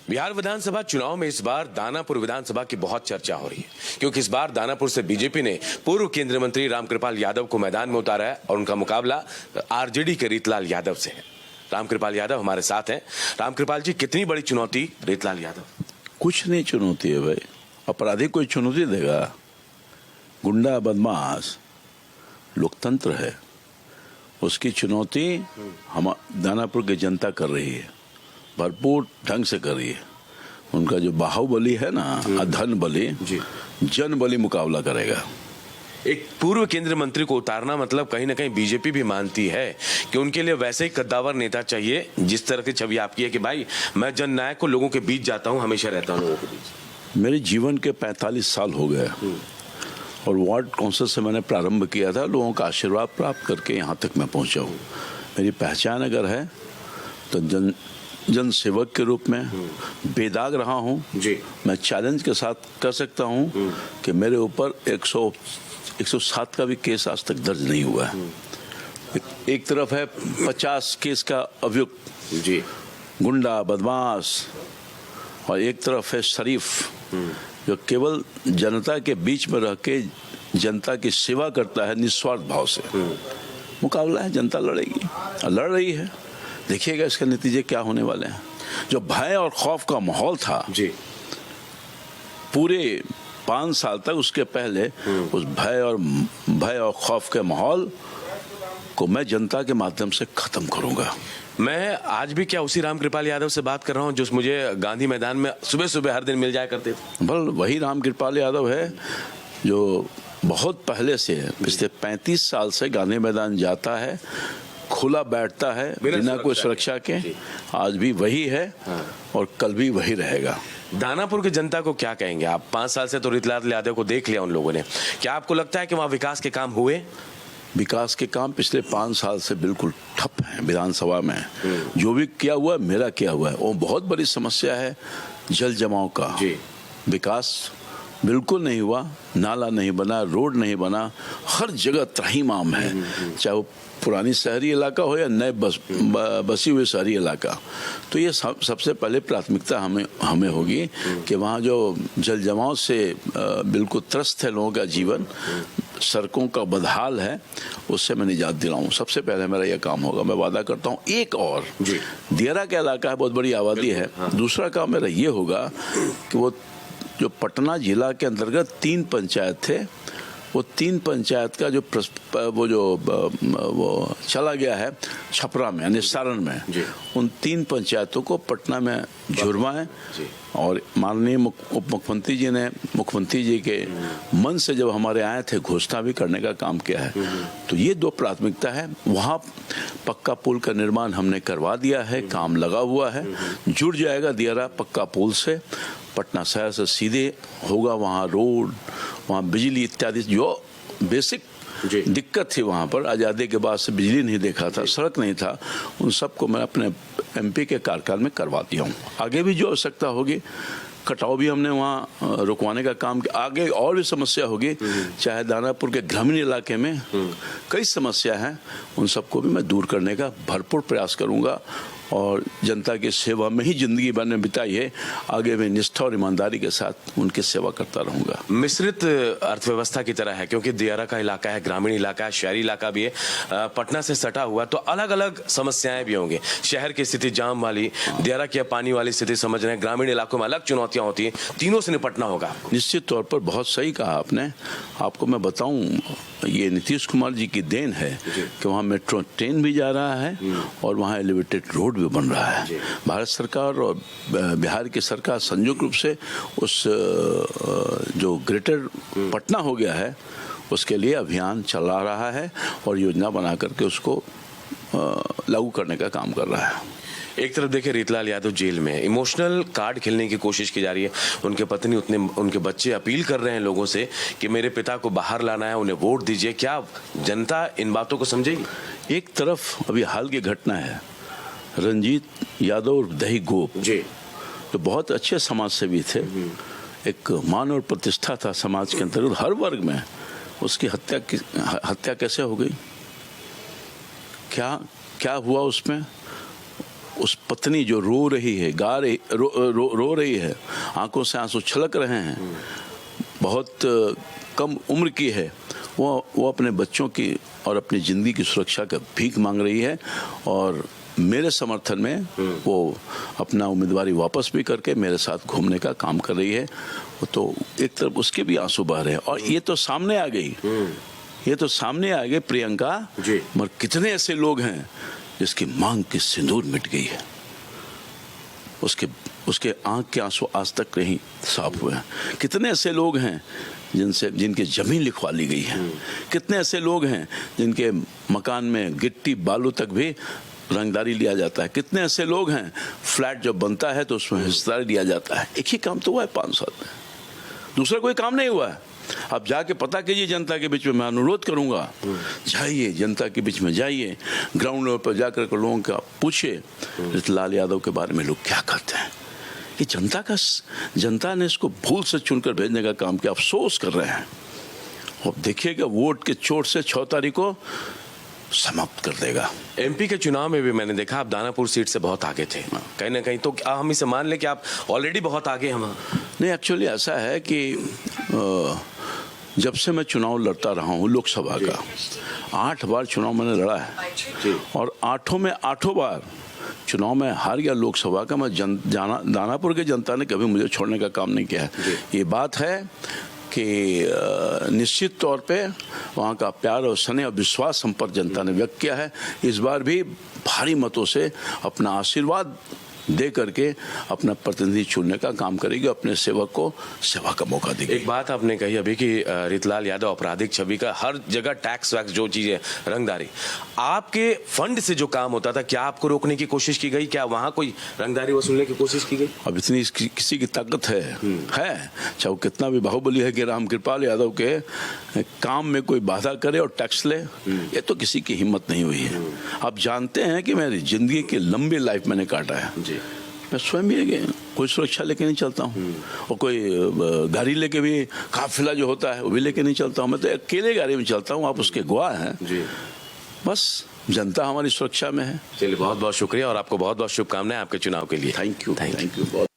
बिहार विधानसभा चुनाव में इस बार दानापुर विधानसभा की बहुत चर्चा हो रही है, क्योंकि इस बार दानापुर से बीजेपी ने पूर्व केंद्रीय मंत्री रामकृपाल यादव को मैदान में उतारा है और उनका मुकाबला आरजेडी के रीतलाल यादव से है। रामकृपाल यादव हमारे साथ हैं। रामकृपाल जी, कितनी बड़ी चुनौती रीतलाल यादव? कुछ नहीं चुनौती है भाई, अपराधी कोई चुनौती देगा? गुंडा बदमाश लोकतंत्र है, उसकी चुनौती हम दानापुर की जनता कर रही है, भरपूर ढंग से कर रही है। उनका जो बाहुबली है ना, धन बली, जन बली मुकाबला करेगा। एक पूर्व केंद्रीय मंत्री को उतारना मतलब कहीं ना कहीं बीजेपी भी मानती है कि उनके लिए वैसे ही कद्दावर नेता चाहिए जिस तरह की छवि आपकी है कि भाई मैं जननायक को लोगों के बीच जाता हूं, हमेशा रहता हूं लोगों के बीच। मेरे जीवन के 45 साल हो गए और वार्ड काउंसिल से मैंने प्रारंभ किया था, लोगों का आशीर्वाद प्राप्त करके यहाँ तक मैं पहुँचा हूँ। मेरी पहचान अगर है तो जन सेवक के रूप में बेदाग रहा हूँ। मैं चैलेंज के साथ कर सकता हूँ कि मेरे ऊपर 107 का भी केस आज तक दर्ज नहीं हुआ है। एक तरफ है 50 केस का अभियुक्त गुंडा बदमाश, और एक तरफ है शरीफ जो केवल जनता के बीच में रह के जनता की सेवा करता है निस्वार्थ भाव से। मुकाबला है, जनता लड़ेगी और लड़ रही है। देखिएगा इसके नतीजे क्या होने वाले हैं। जो भय और खौफ का माहौल था पूरे 5 साल तक, उसके पहले उस भय और खौफ के माहौल को मैं जनता के माध्यम से खत्म करूंगा। मैं आज भी क्या उसी रामकृपाल यादव से बात कर रहा हूं जो मुझे गांधी मैदान में सुबह सुबह हर दिन मिल जाया करते थे? बल वही रामकृपाल यादव है जो बहुत पहले से है, पिछले 35 साल से गांधी मैदान जाता है, खुला बैठता है बिना कोई सुरक्षा के। आज भी वही है और कल भी वही रहेगा। दानापुर की जनता को क्या कहेंगे आप? 5 साल से तो रीतलाल यादव को देख लिया उन लोगों ने, क्या आपको लगता है कि वहाँ विकास के काम हुए? विकास के काम पिछले 5 साल से बिल्कुल ठप हैं विधानसभा में। जो भी किया हुआ है मेरा किया हुआ है। वो बहुत बड़ी समस्या है जल जमाव का। विकास बिल्कुल नहीं हुआ, नाला नहीं बना, रोड नहीं बना, हर जगह त्राहिमाम है, चाहे वो पुरानी शहरी इलाका हो या नए बसी हुई शहरी इलाका। तो ये सबसे पहले प्राथमिकता हमें होगी कि वहाँ जो जल जमाव से बिल्कुल त्रस्त है लोगों का जीवन, सड़कों का बदहाल है, उससे मैं निजात दिलाऊं। सबसे पहले मेरा यह काम होगा। मैं वादा करता हूं एक और दियारा का इलाका है, बहुत बड़ी आबादी है। दूसरा काम मेरा ये होगा कि वो जो पटना जिला के अंतर्गत 3 पंचायत थे, वो 3 पंचायत का जो वो चला गया है छपरा में यानी सारण में, उन 3 पंचायतों को पटना में जुड़वाएं। और माननीय उप मुख्यमंत्री जी ने मुख्यमंत्री जी के मन से जब हमारे आए थे घोषणा भी करने का काम किया है। तो ये 2 प्राथमिकता है। वहाँ पक्का पुल का निर्माण हमने करवा दिया है, काम लगा हुआ है, जुड़ जाएगा दियारा पक्का पुल से। पटना शहर से सीधे होगा, वहाँ रोड, वहाँ बिजली इत्यादि जो बेसिक दिक्कत थी वहाँ पर, आज़ादी के बाद से बिजली नहीं देखा था, सड़क नहीं था, उन सबको मैं अपने एमपी के कार्यकाल में करवा दिया हूँ। आगे भी जो आवश्यकता होगी, कटाव भी हमने वहाँ रुकवाने का काम किया। आगे और भी समस्या होगी, चाहे दानापुर के ग्रामीण इलाके में कई समस्या हैं, उन सबको भी मैं दूर करने का भरपूर प्रयास करूँगा। और जनता की सेवा में ही जिंदगी मैंने बिताई है, आगे मैं निष्ठा और ईमानदारी के साथ उनकी सेवा करता रहूंगा। मिश्रित अर्थव्यवस्था की तरह है, क्योंकि दियारा का इलाका है, ग्रामीण इलाका है, शहरी इलाका भी है, पटना से सटा हुआ, तो अलग अलग समस्याएं भी होंगी। शहर की स्थिति जाम वाली, दियारा की पानी वाली स्थिति समझ रहे हैं, ग्रामीण इलाकों में अलग चुनौतियां होती है, तीनों से निपटना होगा। निश्चित तौर पर बहुत सही कहा आपने। आपको मैं बताऊं, ये नीतीश कुमार जी की देन है कि वहाँ मेट्रो ट्रेन भी जा रहा है और वहाँ एलिवेटेड रोड भी बन रहा है। भारत सरकार और बिहार की सरकार संयुक्त रूप से उस जो ग्रेटर पटना हो गया है उसके लिए अभियान चला रहा है और योजना बना करके उसको लागू करने का काम कर रहा है। एक तरफ देखिए रीतलाल यादव जेल में, इमोशनल कार्ड खेलने की कोशिश की जा रही है। उनके पत्नी उनके बच्चे अपील कर रहे हैं लोगों से कि मेरे पिता को बाहर लाना है, उन्हें वोट दीजिए। क्या जनता इन बातों को समझेगी? एक तरफ अभी हाल की घटना है, रंजीत यादव और दही गोप तो बहुत अच्छे समाज सेवी थे, एक मान और प्रतिष्ठा था समाज के अंतर्गत हर वर्ग में। उसकी हत्या कैसे हो गई? क्या हुआ उसमें? उस पत्नी जो रो रही है, रो रही है, आंखों से आंसू छलक रहे हैं, बहुत कम उम्र की है, वो अपने बच्चों की और अपनी ज़िंदगी की सुरक्षा का भीख मांग रही है और मेरे समर्थन में वो अपना उम्मीदवारी वापस भी करके मेरे साथ घूमने का काम कर रही है। तो एक तरफ उसके भी आंसू बह रहे हैं और ये तो सामने आ गई, ये तो सामने आ गए प्रियंका, मगर कितने ऐसे लोग हैं जिसकी मांग की सिंदूर मिट गई है, उसके आंख के आंसू आज तक नहीं साफ हुए हैं। कितने ऐसे लोग हैं जिनके जमीन लिखवा ली गई है, कितने ऐसे लोग हैं जिनके मकान में गिट्टी बालू तक भी रंगदारी लिया जाता है, कितने ऐसे लोग हैं फ्लैट जब बनता है तो उसमें हिस्सेदारी लिया जाता है। एक ही काम तो हुआ है 5 साल में, दूसरा कोई काम नहीं हुआ है। आप जाके पता कीजिए जनता के बीच में, मैं अनुरोध करूंगा, जाइए जनता के बीच में, जाइए ग्राउंड लेवल पर जाकर के लोगों का पूछिए रितलाल यादव के बारे में लोग क्या कहते हैं। ये जनता ने इसको भूल से चुनकर भेजने का काम किया, अफसोस कर रहे हैं। और देखिएगा वोट के चोट से 6 तारीख को समाप्त कर देगा। एमपी के चुनाव में भी मैंने देखा आप दानापुर सीट से बहुत आगे थे, कहीं ना कहीं तो क्या हम इसे मान लें कि आप ऑलरेडी बहुत आगे हैं? नहीं, एक्चुअली ऐसा है कि जब से मैं चुनाव लड़ता रहा हूँ लोकसभा का, 8 बार चुनाव मैंने लड़ा है और 8 बार चुनाव में हार गया लोकसभा का। मैं दानापुर के जनता ने कभी मुझे छोड़ने का काम नहीं किया है। ये बात है कि निश्चित तौर पे वहाँ का प्यार और स्नेह और विश्वास हम पर जनता ने व्यक्त किया है। इस बार भी भारी मतों से अपना आशीर्वाद दे करके अपना प्रतिनिधि चुनने का काम करेगी, अपने सेवक को सेवा का मौका देगी। एक बात आपने कही अभी कि रितलाल यादव आपराधिक छवि का, हर जगह टैक्स वैक्स जो चीजें, रंगदारी, आपके फंड से जो काम होता था, क्या आपको रोकने की कोशिश की गई? क्या वहां कोई रंगदारी वसूलने की कोशिश की गई? अब इतनी किसी की ताकत है चाहे वो कितना भी बाहुबली है कि रामकृपाल यादव के काम में कोई बाधा करे और टैक्स ले, ये तो किसी की हिम्मत नहीं हुई है। आप जानते हैं कि मेरी जिंदगी की लंबी लाइफ मैंने काटा है। मैं स्वयं भी कोई सुरक्षा लेके नहीं चलता हूँ और कोई गाड़ी लेके भी, काफिला जो होता है वो भी लेके नहीं चलता हूँ। मैं तो अकेले गाड़ी में चलता हूँ, आप उसके गवाह हैं। बस जनता हमारी सुरक्षा में है। चलिए, बहुत बहुत शुक्रिया और आपको बहुत बहुत शुभकामनाएं आपके चुनाव के लिए। Thank you.